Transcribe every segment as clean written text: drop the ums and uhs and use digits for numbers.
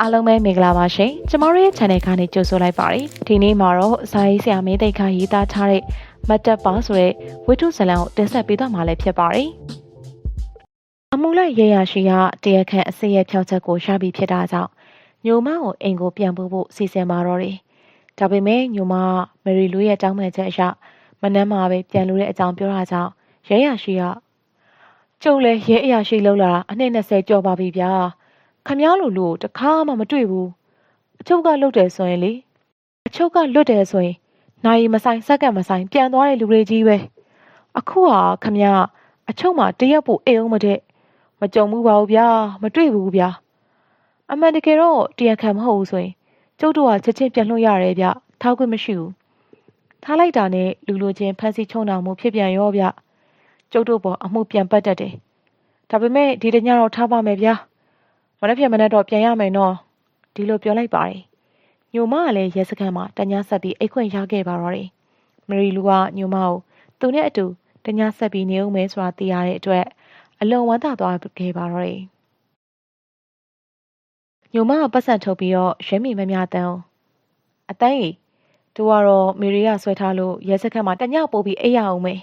အားလုံးပဲမင်္ဂလာပါရှင်ကျမတို့ရဲ့ channel ကနေကြိုဆိုလိုက်ပါတယ်ဒီနေ့မှာတော့ဇာရေးဆရာမင်းသိက္ခာရေးသားထားတဲ့မတ်တပ်ပါဆိုတဲ့ဝိတုဇလံကိုတင်ဆက်ပေးသွားမှာလည်းဖြစ်ပါတယ်အမှုလိုက်ရေရရှိကတရားခံအစရဲ့ဖြောက်ချက်ကိုရပြီးဖြစ်တာကြောင့်ညိုမကိုအိမ်ကိုပြန်ပို့ဖို့စီစဉ်ပါတော့တယ်ဒါပေမဲ့ညိုမမရီလူရဲ့တောင်းပန်ချက်အရမနှမ်းမှာပဲပြန်လို့တဲ့အကြောင်းပြောတာကြောင့်ရေရရှိကကျုပ်လည်းရဲအရာရှိလောက်လာတာအနှစ်20ကျော်ပါပြီဗျာခမားလိုလူတခါမှမတွေ့ဘူးအချုပ်ကလွတ်တယ်ဆိုရင်လေအချုပ်ကလွတ်တယ်ဆိုရင်နိုင်မဆိုင်စက္ကန့်မဆိုင်ပြန်သွားတဲ့လူတွေကြီးပဲအခုဟာခမားအချုပ်မှာတရက်ပို့အိမ်အောင်မတဲ့မကြုံဘူးပါဘူးဗျာမတွေ့ဘူးဗျာအမှန်တကယ်တော့တရားခံမဟုတ်ဘူးဆိုရင်ကျုပ်တို့ကချက်ချင်းပြန်လွှတ်ရတယ်ဗျထားခွင့်မရှိဘူးထားလိုက်တာနဲ့လူလိုချင်းဖန်စီချုံနာမှုဖြစ်ပြန်ရောဗျကျုပ်တို့ပေါ်အမှုပြန်ပတ်တတ်တယ်ဒါပေမဲ့ဒီတညတော့ထားပါမယ်ဗျာမနေ့ပြန်မနေ့တော့ပြန်ရမယ်နော်ဒီလိုပြောလိုက်ပါတယ်ညိုမကလည်းရဲစခန်းမှာတညဆက်ပြီးအိတ်ခွင့်ရခဲ့ပါတော့တယ်မရီလူကညိုမကိုသူနဲ့အတူတညဆက်ပြီးနေဦးမယ်ဆိုတာသိရတဲ့အတွက်အလွန်ဝမ်းသာသွားခဲ့ပါတော့တယ်ညိုမကပတ်စံထုတ်ပြီးတော့ရဲမိမမြတန်းအတိုင်းသူကတော့မေရီကဆွဲထားလို့ရဲစခန်းမှာတညပို့ပြီးအိတ်ရအောင်မယ်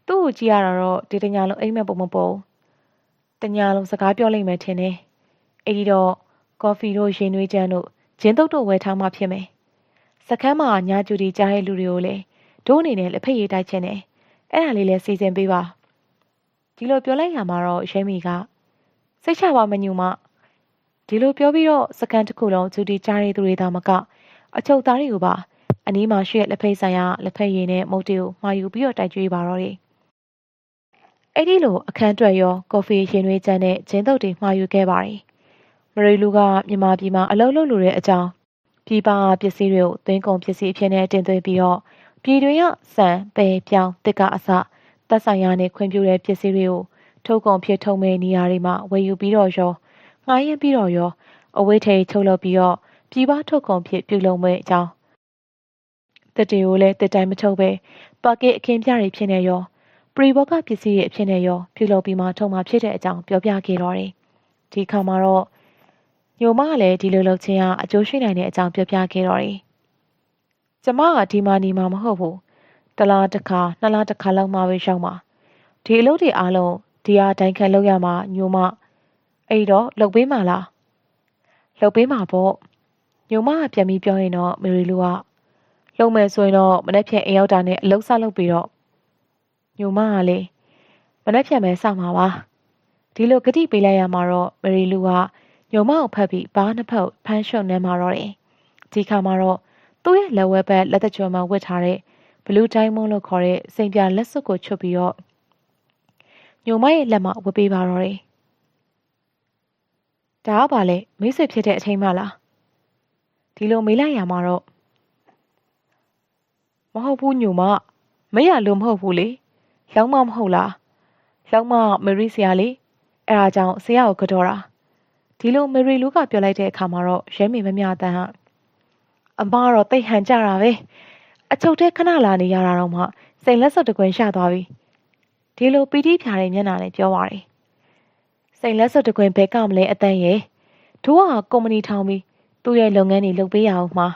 သူ့ကိုကြည့်ရတာတော့ဒီတညလုံးအိမ်မက်ပုံမပေါ်တညလုံးစကားပြောလိုက်မယ်ထင်တယ်အဲ့ဒီတော့ကော်ဖီတို့ရေနွေးချမ်းတို့ဂျင်းတုတ်တို့ဝယ်ထားမှဖြစ်မယ်စခန်းမှာညာကျူတီကြားတဲ့လူတွေကိုလည်းဒိုးအနေနဲ့လက်ဖက်ရည်တိုက်ချင်တယ်အဲ့ဒါလေးလည်းစီစဉ်ပေးပါဒီလိုပြောလိုက်ရမှာတော့ရဲမီကစိတ်ချပါမညူမဒီလိုပြောပြီးတော့စခန်းတစ်ခုလုံးကျူတီကြားတဲ့သူတွေသာမကအချုပ်သားတွေကိုပါအနီးမှာရှိတဲ့လက်ဖက်ဆိုင်ရာလက်ဖက်ရည်နဲ့မုတ်တီကိုမှာယူပြီးတော့တိုက်ကြွေးပါတော့တယ်အဲ့ဒီလိုအခန်းတွက်ရောကော်ဖီရေနွေးချမ်းနဲ့ဂျင်းတုတ်တွေမှာယူခဲ့ပါတယ်မရီလူကမြန်မာပြည်မှာအလုပ်လုပ်လို့တဲ့အကြောင်းပြည်ပပစ္စည်းတွေကိုသွင်းကုန်ပစ္စည်းအဖြစ်နဲ့တင်သွင်းပြီးတော့ပြည်တွင်းကစံပဲပြောင်းတစ်ကအစသက်ဆိုင်ရာနဲ့ခွင့်ပြုတဲ့ပစ္စည်းတွေကိုထုတ်ကုန်ဖြစ်ထုတ်မဲ့နေရာတွေမှာဝယ်ယူပြီးတော့ရောငှားရမ်းပြီးတော့ရောအဝေးထိချုပ်လုပ်ပြီးတော့ပြည်ပထုတ်ကုန်ဖြစ်ပြုလုပ်မဲ့အကြောင်းတစ်တွေကိုလည်းတစ်တိုင်းမထုတ်ပဲပါကစ်အခင်းပြတွေဖြစ်နေရောပရီဘောကပစ္စည်းတွေအဖြစ်နဲ့ရောပြုလုပ်ပြီးမှထုတ်မှဖြစ်တဲ့အကြောင်းပြောပြခဲ့တော့တယ်ဒီခါမှာတော့ညိုမကလည်းဒီလိုလုပ်ခြင်းကအကျိုးရှိနိုင်တဲ့အကြောင်းပြောပြခဲ့တော့တယ်။ကျမကဒီမှာနေမှာမဟုတ်ဘူး။တစ်လားတစ်ခါနှစ်လားတစ်ခါလောက်မှပဲရောက်မှာ။ဒီအလုပ်တွေအားလုံးဒီဟာတိုင်းခံလုပ်ရမှာညိုမအဲ့တော့လုပ်ပေးမှာလား။လုပ်ပေးမှာပေါ့။ညိုမကပြန်ပြီးပြောရင်တော့မေရီလူကလုပ်မယ်ဆိုရင်တော့မနေ့ဖြန်အိမ်ရောက်တာနဲ့အလုပ်စလုပ်ပြီးတော့ညိုမကလေမနေ့ဖြန်ပဲစမှာပါ။ဒီလိုဂတိပေးလိုက်ရမှာတော့မေရီလူကညိုမကိုဖတ်ပြီးဘားနှစ်ဖက်ဖမ်းရှုံနှမ်းมาတော့တယ်ဒီခါမှာတော့သူ့ရဲ့လက်ဝဲဘက်လက်သက်ချွန်မှာဝတ်ထားတဲ့ဘလူးတိုင်းမုန်းလို့ခေါ်တဲ့စိန်ပြလက်စွပ်ကိုချွတ်ပြီးတော့ညိုမရဲ့လက်မှာဝတ်ပေးပါတော့တယ်ဒါကပါလေမိတ်ဆွေဖြစ်တဲ့အချိန်မှလားဒီလိုမေးလိုက်ရမှာတော့မဟုတ်ဘူးညိုမမရလို့မဟုတ်ဘူးလေလောင်းမမဟုတ်လားလောင်းမမရီဆရာလေအဲဒါကြောင့်ဆရာကိုကြော်တာဒီလိုမေရီလူကပြောလိုက်တဲ့အခါမှာတော့ရဲမေမမြတန်းအမကတော့တိတ်ဟန်ကြတာပဲအချုပ်ထဲခဏလာနေရတာတော့မှစိန်လက်စွပ်တကွင်ရှသွားပြီဒီလိုပီတိဖြာတဲ့မျက်နှာနဲ့ပြောပါတယ်စိန်လက်စွပ်တကွင်ဘဲကမလဲအတန်းရဲ့တို့ကကုမ္ပဏီထောင်ပြီးသူ့ရဲ့လုပ်ငန်းတွေလုပ်ပေးရအောင်မှာ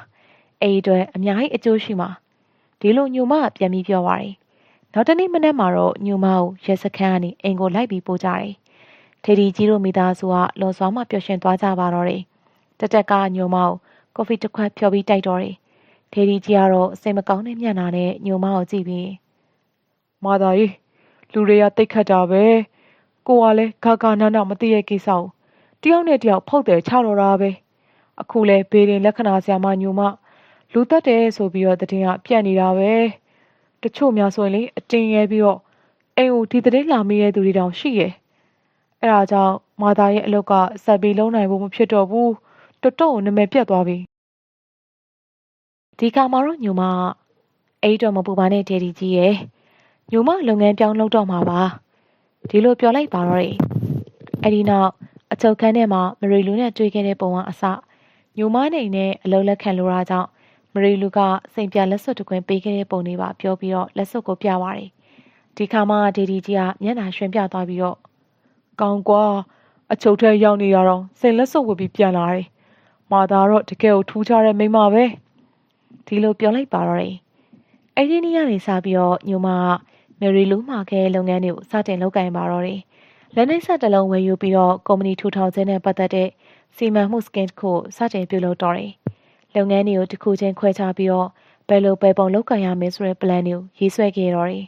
အဲ့ဒီအတွက်အများကြီးအကျိုးရှိမှာဒီလိုညိုမကပြန်ပြီးပြောပါတယ်နောက်တနေ့မနက်မှာတော့ညိုမကိုရဲစခန်းကနေအိမ်ကိုလိုက်ပြီးပို့ကြတယ်ထေဒီကြီးတို့မိသားစုကလော်စွာမှပျော်ရွှင်သွားကြပါတော့တယ်တတက်ကညိုမကိုကော်ဖီတစ်ခွက်ဖြော်ပြီးတိုက်တော့တယ်ထေဒီကြီးကတော့စိတ်မကောင်းတဲ့မျက်နှာနဲ့ညိုမကိုကြည့်ပြီးမာသာကြီးလူတွေကတိတ်ခတ်တာပဲကိုကလည်းဂါဂါနာနာမသိရဲ့ကိစ္စကိုတယောက်နဲ့တယောက်ဖုတ်တယ်ချတော့တာပဲအခုလဲဘေးရင်လက္ခဏာဆရာမညိုမလူတက်တယ်ဆိုပြီးတော့တည်င်းကပြက်နေတာပဲတချို့များဆိုရင်လေအတင်းရဲပြီးတော့အိမ်ကိုဒီတည်င်းလာမိတဲ့သူတွေတောင်ရှိရဲ့အဲ့ဒါကြောင့်မာသာရဲ့အလုပ်ကဆက်ပြီးလုံးနိုင်ဖို့မဖြစ်တော့ဘူးတော်တော်နာမည်ပြတ်သွားပြီဒီကမှာတော့ညိုမအဲ့တော့မပူပါနဲ့ဒေဒီကြီးရဲ့ညိုမလုပ်ငန်းပြောင်းလုပ်တော့မှာပါဒီလိုပြောလိုက်ပါတော့တယ်အဲ့ဒီနောက်အချုပ်ခန်းထဲမှာမရီလူနဲ့တွေ့ခဲ့တဲ့ပုံကအစညိုမနေနဲ့အလုပ်လက်ခံလိုတာကြောင့်မရီလူကစိန်ပြလက်စွပ်တခွင်ပေးခဲ့တဲ့ပုံလေးပါပြောပြီးတော့လက်စွပ်ကိုပြပါတယ်ဒီခါမှဒေဒီကြီးကမျက်နှာရွှင်ပြသွားပြီးတော့ကောင်းကွာအချုပ်ထဲရောက်နေရတော့စိန်လက်စွပ်ဝတ်ပြီးပြန်လာတယ် မာသာတော့တကယ်ကိုထူးခြားတဲ့မိန်းမပဲဒီလိုပြောလိုက်ပါတော့တယ်အဲ့ဒီနေ့ကနေစပြီးတော့ညမမယ်ရီလူးမှာခဲလုပ်ငန်းတွေကိုစတင်လုပ်ကိုင်ပါတော့တယ်လက်နှိပ်ဆက်တစ်လုံးဝယ်ယူပြီးတော့ကုမ္ပဏီထူထောင်ခြင်းနဲ့ပတ်သက်တဲ့စီမံမှုစကင်ကိုစတင်ပြုလုပ်တော့တယ်လုပ်ငန်းတွေကိုတစ်ခုချင်းခွဲခြားပြီးတော့ဘယ်လိုပဲပုံလုပ်ကိုင်ရမယ်ဆိုတဲ့ plan တွေကိုရေးဆွဲခဲ့တော့တယ်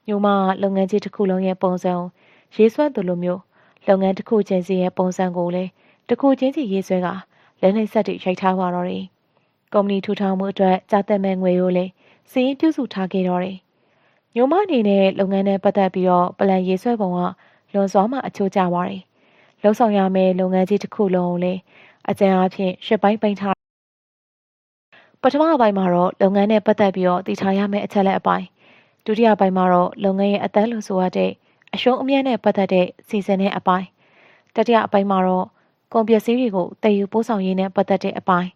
ညမလုပ်ငန်းကြီးတစ်ခုလုံးရဲ့ပုံစံရေးဆွဲသူလိုမျိုးလုပ်ငန်းတစ်ခုချင်းစီရဲ့ပုံစံကိုလည်းတစ်ခုချင်းစီရေးဆွဲကလက်နှိပ်ဆက်တွေရိုက်ထားပါတော့တယ်ကုမ္ပဏီထူထောင်မှုအတွက်ကြားသက်မဲ့ငွေကိုလည်းစီးရင်ပြုစုထားခဲ့တော့တယ်ညမအနေနဲ့လုပ်ငန်းနဲ့ပတ်သက်ပြီးတော့ပလန်ရေးဆွဲပုံကလွန်စွာမှအချိုးကျပါတယ်လှုပ်ဆောင်ရမယ့်လုပ်ငန်းကြီးတစ်ခုလုံးကိုလည်းအကျဉ်းအားဖြင့်ရှစ်ပိုင်းပိတ်ထားပထမအပိုင်းမှာတော့လုပ်ငန်းနဲ့ပတ်သက်ပြီးတော့တည်ထားရမယ့်အချက်လက်အပိုင်းဒုတိယပိုင်းမှာတော့လုပ်ငန်းရဲ့အသက်လို့ဆိုရတဲ့အရှုံးအမြတ်နဲ့ပတ်သက်တဲ့စီစဉ်တဲ့အပိုင်းတတိယအပိုင်းမှာတော့ကုန်ပစ္စည်းတွေကိုတည်ယူပို့ဆောင်ရေးနဲ့ပတ်သက်တဲ့အပိုင်း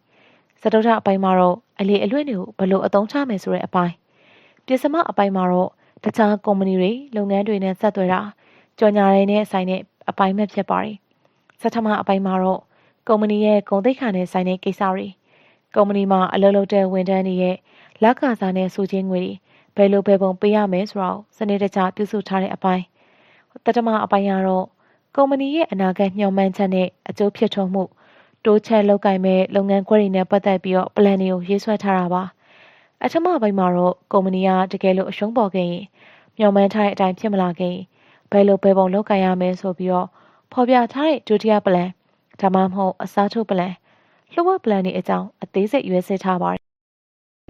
စတုတ္ထအပိုင်းမှာတော့အလေအလွတ်တွေကိုဘယ်လိုအသုံးချမယ်ဆိုတဲ့အပိုင်းပစ္စမအပိုင်းမှာတော့တခြားကုမ္ပဏီတွေလုပ်ငန်းတွေနဲ့ဆက်သွယ်တာကြော်ညာတွေနဲ့ဆိုင်တဲ့အပိုင်းပဲဖြစ်ပါတယ်ဆဋ္ဌမအပိုင်းမှာတော့ကုမ္ပဏီရဲ့ဂုဏ်သိက္ခာနဲ့ဆိုင်တဲ့ကိစ္စတွေကုမ္ပဏီမှာအလုပ်လုပ်တဲ့ဝန်ထမ်းတွေရဲ့လက်ခစားနဲ့စုချင်းငွေတွေဘယ်လိုပဲပုံပေးရမယ်ဆိုတော့စနစ်တကျပြုစုထားတဲ့အပိုင်းတတမအပိုင်းကတော့ကုမ္ပဏီရဲ့အနာဂတ်မျှော်မှန်းချက်နဲ့အကျိုးဖြစ်ထွန်းမှုတိုးချဲ့လုပ်ကိုင်မဲ့လုပ်ငန်းခွဲတွေနဲ့ပတ်သက်ပြီးတော့ plan တွေကိုရေးဆွဲထားတာပါအထမပိုင်းမှာတော့ကုမ္ပဏီကတကယ်လို့အရှုံးပေါ်ခဲ့ရင်မျှော်မှန်းထားတဲ့အတိုင်းဖြစ်မလာခဲ့ရင်ဘယ်လိုပဲပုံလုပ်ကိုင်ရမယ်ဆိုပြီးတော့ဖော်ပြထားတဲ့ဒုတိယ plan ဒါမှမဟုတ်အစားထိုး plan လှုပ်ဝက် plan တွေအကြောင်းအသေးစိတ်ရွေးစစ်ထားပါတယ်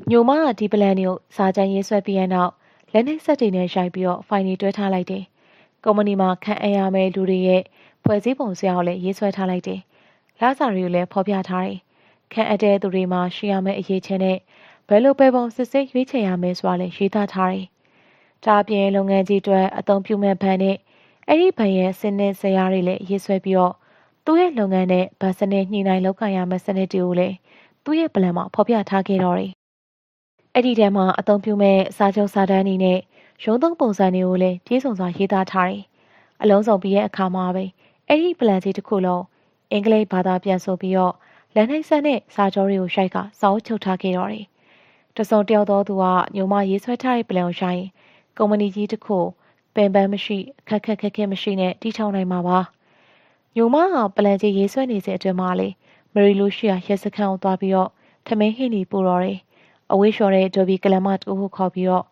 ညိုမကဒီ plan တွေကိုစာကြမ်းရေးဆွဲပြီးတဲ့နောက်လက်နှိပ်ဆက်တွေနဲ့ရိုက်ပြီးတော့ file တွေတွဲထားလိုက်တယ်ကုမ္ပဏီမှာခန့်အပ်ရမယ့်လူတွေရဲ့ဖွဲ့စည်းပုံစရာကိုလည်းရေးဆွဲထားလိုက်တယ်လစာတွေကိုလည်းဖော်ပြထားတယ်ခန့်အပ်တဲ့သူတွေမှာရှိရမယ့်အရေးချင်းနဲ့ဘယ်လိုပဲပုံစစ်စစ်ရွေးချယ်ရမယ်ဆိုတာလည်းရေးသားထားတယ်ဒါအပြင်လုပ်ငန်းကြီးတွေအသုံးပြုမဲ့ဘဏ်နဲ့အဲ့ဒီဘဏ်ရဲ့စနစ်ဇယားတွေလည်းရေးဆွဲပြီးတော့သူ့ရဲ့လုပ်ငန်းနဲ့ဗတ်စနစ်ညှိနှိုင်းလုပ်ကိုင်ရမယ့်စနစ်တွေကိုလည်းသူ့ရဲ့ plan မှာဖော်ပြထားခဲ့တော့တယ်အဲ့ဒီထဲမှာအသုံးပြုမဲ့စာချုပ်စာတမ်းတွေနဲ့ရုံးသုံးပုံစံတွေကိုလည်းပြည့်စုံစွာရေးသားထားတယ်အလုံးစုံပြီးရဲ့အခါမှာပဲအဲ့ဒီ plan ကြီးတစ်ခုလုံးအင်္ဂလိပ်ဘာသာပြန်ဆိုပြီးတော့လက်နှိပ်ဆက်နဲ့စာကြောတွေကိုရိုက်ကစာအုပ်ချုပ်ထားခဲ့တော့တယ်တစုံတယောက်သောသူကညိုမရေးဆွဲထားတဲ့ plan ကိုရိုက်ရင်ကုမ္ပဏီကြီးတစ်ခုပင်ပန်းမရှိခက်ခဲမရှိနဲ့တီးထောင်နိုင်မှာပါညိုမကပလန်ကြီးရေးဆွဲနေစဉ်အတွင်းမှာလေမရီလူရှိယာရက်စခန်းကိုသွားပြီးတော့ထမင်းဟင်းနေပူတော့တယ်အဝေးလျှော်တဲ့ဒိုဘီကလမတူကိုခေါ်ပြီးတော့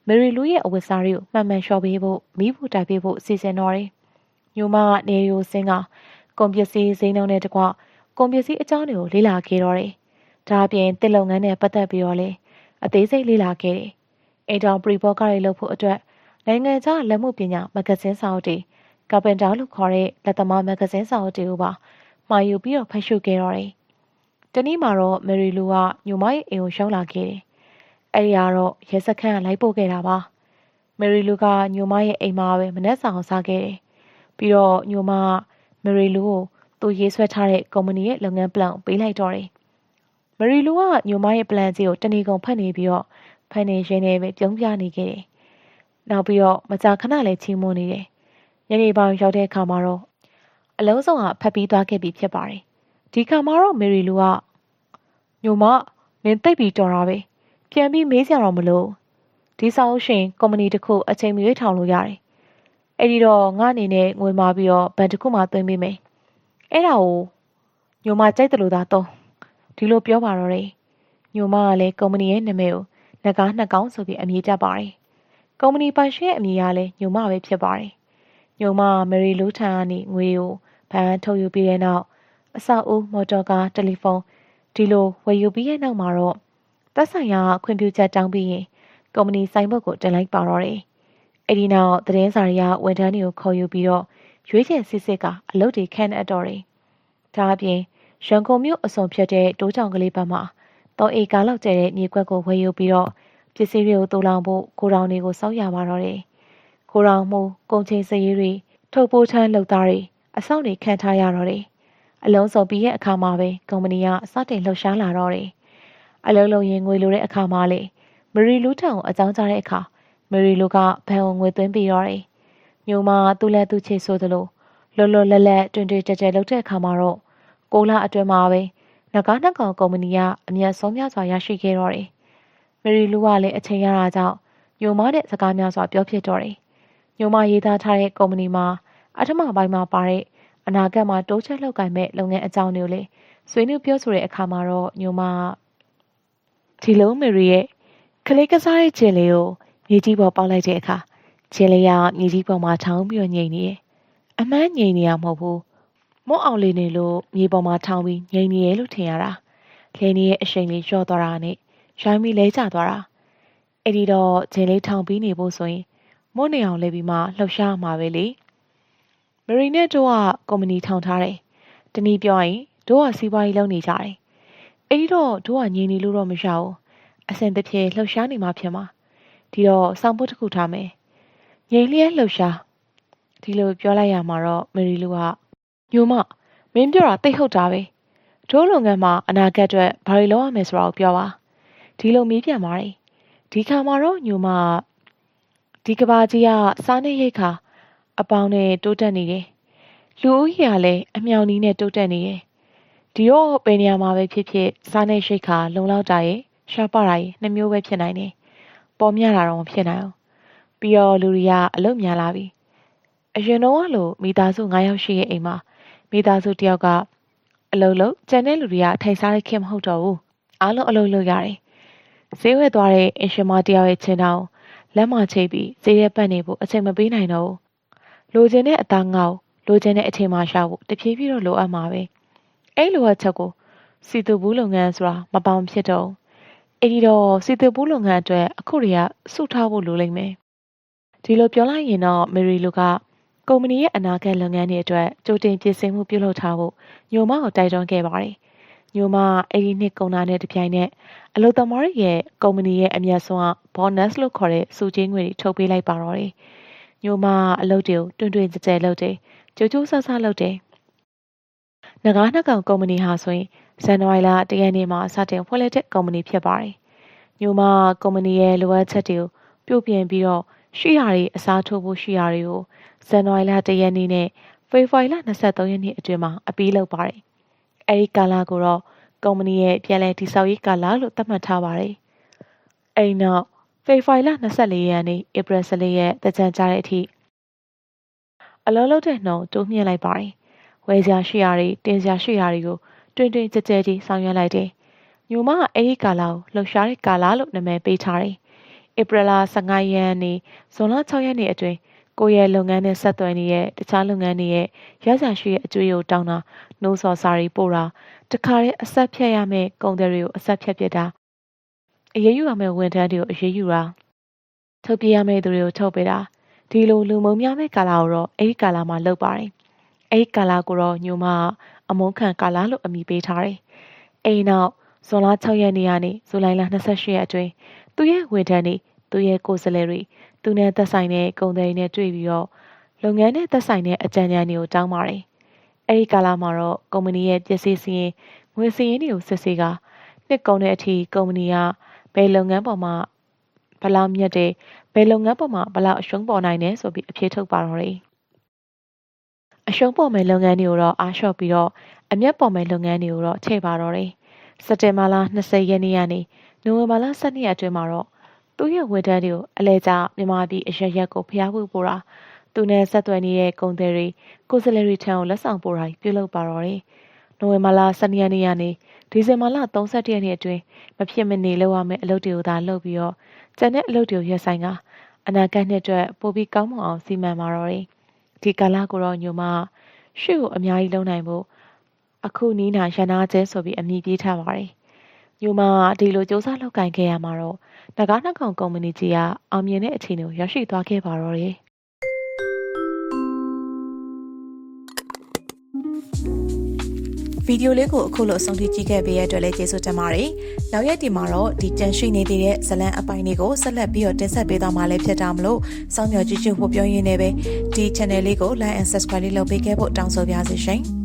မရီလူရဲ့အဝတ်စားတွေကိုမှန်မှန်လျှော်ပေးဖို့မိဖို့တိုက်ပေးဖို့စီစဉ်တော့တယ်ညိုမကနေရိုစင်းကကွန်ပစ္စည်းဈေးနှုန်းနဲ့တကွကွန်ပစ္စည်းအကြောင်းတွေကိုလေ့လာခဲ့တော့တယ်ဒါအပြင်တစ်လုပ်ငန်းနဲ့ပတ်သက်ပြီးတော့လေအသေးစိတ်လေ့လာခဲ့တယ်အိမ်တောင်ပရီဘော့ကားတွေလုပ်ဖို့အတွက်နိုင်ငံခြားလက်မှုပညာမဂ္ဂဇင်းစာအုပ်တွေကာပင်တာလို့ခေါ်တဲ့လက်သမားမဂ္ဂဇင်းစာအုပ်တွေကိုပါမှာယူပြီးတော့ဖတ်ရှုခဲ့တော့တယ်တနေ့မှာတော့မယ်ရီလူကညိုမရဲ့အိမ်ကိုရောက်လာခဲ့တယ်အဲ့ဒီကတော့ရဲစခန်းကလိုက်ပို့ခဲ့တာပါမယ်ရီလူကညိုမရဲ့အိမ်မှာပဲမနက်စာအောင်စားခဲ့တယ်ပြီးတော့ညိုမကမယ်ရီလူကိုသူရေးဆွဲထားတဲ့ကုမ္ပဏီရဲ့လုပ်ငန်း plan ကိုပေးလိုက်တော့တယ်မယ်ရီလူကညိုမရဲ့ plan ကြီးကိုတနေ့ကုန်ဖတ်နေပြီးတော့ဖတ်နေရင်းနဲ့ပဲပြုံးပြနေခဲ့တယ်နောက်ပြီးတော့မကြာခဏလည်းချီးမွမ်းနေတယ်ညနေပိုင်းရောက်တဲ့အခါမှာတော့အလုံးစုံကဖတ်ပြီးသွားခဲ့ပြီဖြစ်ပါတယ်ဒီခါမှာတော့မယ်ရီလူကညိုမနင်သိပ်ပြီးတော်တာပဲပြန်ပြီးမေးစရာတော့မလိုဒီစာအုပ်ရှင်ကုမ္ပဏီတစ်ခုအချိန်မရွေးထောင်လို့ရတယ်အဲ့ဒီတော့ငါအနေနဲ့ငွေမာပြီးတော့ဘဏ်တစ်ခုမှသွင်းပေးမယ်အဲ့ဒါကိုညိုမကြိုက်တယ်လို့သာတော့ဒီလိုပြောပါတော့တယ်ညိုမကလည်းကုမ္ပဏီရဲ့နာမည်ကိုငကားနှစ်ကောင်းဆိုပြီးအမည်တပ်ပါတယ်ကုမ္ပဏီပိုင်ရှင်ရဲ့အမည်ကလည်းညိုမပဲဖြစ်ပါတယ်ညိုမမယ်ရီလူးထန်ကနေငွေကိုဘဏ်ထုတ်ယူပြီးတဲ့နောက်အဆောက်အဦမော်တော်ကားတယ်လီဖုန်းဒီလိုဝယ်ယူပြီးတဲ့နောက်မှာတော့သက်ဆိုင်ရာခွင့်ပြုချက်တောင်းပြီးရင်ကုမ္ပဏီဆိုင်ဘုတ်ကိုတင်လိုက်ပါတော့တယ်အဲ့ဒီနောက်သတင်းစာတွေကဝန်ထမ်းတွေကိုခေါ်ယူပြီးတော့ရွေးချယ်စစ်စစ်ကအလုပ်တွေခန့်အပ်တော့တယ်ဒါအပြင်ရန်ကုန်မြို့အစုံဖြစ်တဲ့တိုးချောင်ကလေးဘက်မှာ3 ဧကလောက်ကျတဲ့မြေကွက်ကိုဝယ်ယူပြီးတော့ပစ္စည်းတွေကိုတူလောင်ဖို့ကိုရောင်တွေကိုစောက်ရပါတော့တယ်ကိုရောင်မှုကုန်ချင်းစည်ရီတွေထုတ်ပိုးထမ်းလုပ်သားတွေအဆောင်တွေခန့်ထားရတော့တယ်အလုံးစုံပြီးရဲ့အခါမှာပဲကုမ္ပဏီကစတင်လှုပ်ရှားလာတော့တယ်အလုံးလုံးရင်ငွေလိုတဲ့အခါမှာလေမရီလူးထံကိုအကြောင်းကြားတဲ့အခါမရီလူကဘဏ်ကိုငွေသွင်းပြီးတော့တယ်ညိုမသူ့လက်သူ့ချေဆိုသလိုလောလောလတ်လတ်တွင်တွင်ကြဲကြဲလုပ်တဲ့အခါမှာတော့6 လအတွင်းမှာပဲ နဂါနှက်ကောင်ကုမ္ပဏီကအမြတ်ဆုံးများစွာရရှိခဲ့တော့တယ်။မေရီလူကလည်းအချိန်ရတာကြောင့်ညိုမတဲ့စကားများစွာပြောဖြစ်တော့တယ်။ညိုမရေးသားထားတဲ့ကုမ္ပဏီမှာအထမပိုင်းမှာပါတဲ့အနာဂတ်မှာတိုးချက်လုပ်ကိုင်မဲ့လုပ်ငန်းအကြောင်းတွေကိုလေဆွေးနွေးပြောဆိုတဲ့အခါမှာတော့ညိုမဒီလိုမေရီရဲ့ကလေးကစားတဲ့ခြေလေးကိုမြေကြီးပေါ်ပေါက်လိုက်တဲ့အခါခြေလေးကမြေကြီးပေါ်မှာထောင်းပြီးငြိမ်နေတယ်။အမှန်ငြိမ်နေရမဟုတ်ဘူး။မွတ်အောင်လေးနေလို့မြေပေါ်မှာထောင်းပြီးငြိမ်နေရလို့ထင်ရတာ။ခဲနေရဲ့အရှိန်လေးလျော့သွားတာနဲ့ရိုင်းပြီးလဲကျသွားတာ။အဲ့ဒီတော့ခြေလေးထောင်းပြီးနေဖို့ဆိုရင်မွတ်နေအောင်လဲပြီးမှလှုပ်ရှားမှာပဲလေ။မရီနဲ့တို့ကကုမ္ပဏီထောင်ထားတယ်။တနည်းပြောရင်တို့ကစီးပွားရေးလုပ်နေကြတယ်။အဲ့ဒီတော့တို့ကငြိမ်နေလို့တော့မရဘူး။အစင်တစ်ပြေလှုပ်ရှားနေမှဖြစ်မှာ။ဒီတော့စောင့်ဖို့တစ်ခုထားမယ်။ငြိမ်လျက်လှုပ်ရှားဒီလိုပြောလိုက်ရမှာတော့မရီလူကညိုမမင်းပြောတာသိဟုတ်တာပဲ။တို့လုပ်ငန်းမှာအနာဂတ်အတွက်ဘာတွေလုပ်ရမယ်ဆိုတာကိုပြောပါ။ဒီလိုမေးပြန်ပါတယ်။ဒီခါမှာတော့ညိုမဒီကဘာကြီးကစားနေရိတ်ခါအပေါင်းနဲ့တိုးတက်နေတယ်။လူဦးရေကလည်းအမြောင်နီးနဲ့တိုးတက်နေတယ်။ဒီတော့ဘယ်နေရာမှာပဲဖြစ်ဖြစ်စားနေရိတ်ခါလုံလောက်တာရဲ့ရှားပါတာရဲ့နှစ်မျိုးပဲဖြစ်နိုင်တယ်။ပေါ်မြတာတော့မဖြစ်နိုင်ဘူး။ပြီးတော့လူတွေကအလုပ်များလာပြီ။အရင်တော့လို့မိသားစု9ယောက်ရှိရဲ့အိမ်မှာမိသားစုတစ်ယောက်ကအလုပ်လုပ်ကျန်တဲ့လူတွေကထိုင်စားရခင်မဟုတ်တော့ဘူး။အားလုံးအလုပ်လုပ်ရတယ်။ဈေးဝယ်သွားတဲ့အင်ရှင်မတစ်ယောက်ရဲ့ချင်းတောင်လက်မချိတ်ပြီးဈေးရက်ပတ်နေဖို့အချိန်မပေးနိုင်တော့ဘူး။လိုချင်တဲ့အသားငေါ့လိုချင်တဲ့အချိန်မှရှာဖို့တဖြည်းဖြည်းတော့လိုအပ်မှာပဲ။အဲ့လိုအချက်ကိုစီတူဘူးလုပ်ငန်းဆိုတာမပေါင်းဖြစ်တော့အဲ့ဒီတော့စီတူဘူးလုပ်ငန်းအတွက်အခုတွေကစုထားဖို့လိုလိမ့်မယ်။ဒီလိုပြောလိုက်ရင်တော့မေရီလူကကုမ္ပဏီရဲ့အနာဂတ်လုပ်ငန်းတွေအတွက်ကြိုတင်ပြင်ဆင်မှုပြုလုပ်ထားဖို့ညိုမကိုတိုက်တွန်းခဲ့ပါတယ်။ညိုမအဲ့ဒီနှစ်ကုန်တာနဲ့တပြိုင်နက်အလုပ်သမားရဲ့ကုမ္ပဏီရဲ့အမြတ်ဆုံးက bonus လို့ခေါ်တဲ့စုချင်းငွေတွေထုတ်ပေးလိုက်ပါတော့တယ်။ညိုမအလုပ်တွေကိုတွင်တွင်ကြဲကြဲလုပ်တယ်။ကြိုးကြိုးဆဆလုပ်တယ်။နဂါးနှစ်ကောင်ကုမ္ပဏီဟာဆိုရင်ဇန်နဝါရီလ1ရက်နေ့မှာစတင်ဖွင့်လှစ်တဲ့ကုမ္ပဏီဖြစ်ပါတယ်။ညိုမကုမ္ပဏီရဲ့လိုအပ်ချက်တွေကိုပြုပြင်ပြီးတော့ရှိရာတွေအစားထိုးဖို့ရှိရာတွေကိုဇန်နဝါရီလ1ရက်နေ့နဲ့ဖေဖော်ဝါရီလ23ရက်နေ့အတွင်းမှာအပြီးလုပ်ပါတယ်။အဲဒီကာလကိုတော့ကုမ္ပဏီရဲ့ပြန်လည်တည်ဆောက်ရေးကာလလို့သတ်မှတ်ထားပါတယ်။အဲဒီနောက်ဖေဖော်ဝါရီလ24ရက်နေ့ဧပြီ14ရက်တကြံကြတဲ့အထိအလုံးလုံးတဲ့နှုန်းတိုးမြင့်လိုက်ပါတယ်။ဝယ်စရာရှိရာတွေတင်စရာရှိရာတွေကိုတွင်တွင်ကြဲကြဲကြီးဆောင်ရွက်လိုက်တယ်။ညိုမကအဲဒီကာလကိုလှုပ်ရှားတဲ့ကာလလို့နာမည်ပေးထားတယ်။ဧပြီလ15ရက်နေ့ဇွန်လ6ရက်နေ့အတွင်းကိုယ့်ရဲ့လုပ်ငန်းနဲ့ဆက်သွယ်နေတဲ့တခြားလုပ်ငန်းတွေရဲ့ရစရာရှိတဲ့အကျွေးကိုတောင်းတာနှိုးဆော်စာတွေပို့တာတခါတည်းအဆက်ဖြတ်ရမယ့်ကုန်သည်တွေကိုအဆက်ဖြတ်ပြတာအရေးယူရမယ့်ဝန်ထမ်းတွေကိုအရေးယူတာထုတ်ပြရမယ့်သူတွေကိုထုတ်ပေးတာဒီလိုလူမုံများမဲ့ကာလကိုတော့အဲဒီကာလမှာလုပ်ပါတယ်အဲဒီကာလကိုတော့ညိုမအမုန်းခံကာလလို့အမည်ပေးထားတယ်အဲဒီနောက်ဇွန်လ6ရက်နေ့ကနေဇူလိုင်လ28ရက်အတွင်းသူ့ရဲ့ဝန်ထမ်းတွေသူ့ရဲ့ကိုယ်စားလှယ်တွေသူနဲ့သက်ဆိုင်တဲ့ကုန်သည်တွေနဲ့တွေ့ပြီးတော့လုပ်ငန်းနဲ့သက်ဆိုင်တဲ့အကြံဉာဏ်တွေကိုတောင်းပါတယ်။အဲဒီကာလမှာတော့ကုမ္ပဏီရဲ့ပစ္စည်းစည်းရင်ငွေစည်းရင်းတွေကိုစစ်ဆေးကနှစ်ကုန်တဲ့အထိကုမ္ပဏီကဘယ်လုပ်ငန်းပေါ်မှာဘယ်လောက်မြတ်တယ်ဘယ်လုပ်ငန်းပေါ်မှာဘယ်လောက်အရှုံးပေါ်နိုင်တယ်ဆိုပြီးအဖြေထုတ်ပါတော့တယ်။အရှုံးပေါ်မဲ့လုပ်ငန်းတွေကိုတော့အားလျှော့ပြီးတော့အမြတ်ပေါ်မဲ့လုပ်ငန်းတွေကိုတော့ထည့်ပါတော့တယ်။စက်တင်ဘာလ20ရက်နေ့ကနေနိုဝင်ဘာလ12ရက်အတွင်းမှာတော့သူ့ရဲ့ဝန်ထမ်းတွေကိုအလဲကျမြန်မာပြည်အရက်ရက်ကိုဖျားဖို့ပို့တာသူနဲ့ဆက်သွယ်နေတဲ့ကုန်သည်တွေကိုယ်စားလှယ်တွေထံကိုလက်ဆောင်ပို့တာပြုလုပ်ပါတော့တယ်။နိုဝင်ဘာလ12ရက်နေ့ကနေဒီဇင်ဘာလ31ရက်နေ့အတွင်းမဖြစ်မနေလုပ်ရမယ့်အလုပ်တွေကိုသာလုပ်ပြီးတော့ကျန်တဲ့အလုပ်တွေကိုရပ်ဆိုင်ကအနာဂတ်နှစ်အတွက်ပိုပြီးကောင်းမွန်အောင်စီမံပါတော့တယ်။ဒီကာလကိုတော့ညိုမရှေ့ကိုအများကြီးလုပ်နိုင်ဖို့အခုနီးနာရန်နာကျဲဆိုပြီးအမည်ပေးထားပါတယ်။ညိုမဒီလိုစ조사လုပ်ကင်ခဲ့ရမှာတော့နဂါးနှက်ကောင်ကုမ္ပဏီကြီးကအောင်မြင်တဲ့အခြေအနေကိုရရှိသွားခဲ့ပါတော့တယ်။ဗီဒီယိုလေးကိုအခုလိုအဆုံးထိကြည့်ခဲ့ပေးရတဲ့အတွက်လည်းကျေးဇူးတင်ပါတယ်။နောက်ရက်ဒီမှာတော့ဒီကြန့်ရှိနေသေးတဲ့ဇလန်အပိုင်းလေးကိုဆက်လက်ပြီးတော့တင်ဆက်ပေးသွားမှာလည်းဖြစ်တာမလို့စောင့်မျှော်ကြည့်ရှုဖို့ပြောရင်းနဲ့ပဲဒီ channel လေးကို like and subscribe လေးလုပ်ပေးခဲ့ဖို့တောင်းဆိုပါရစေရှင်။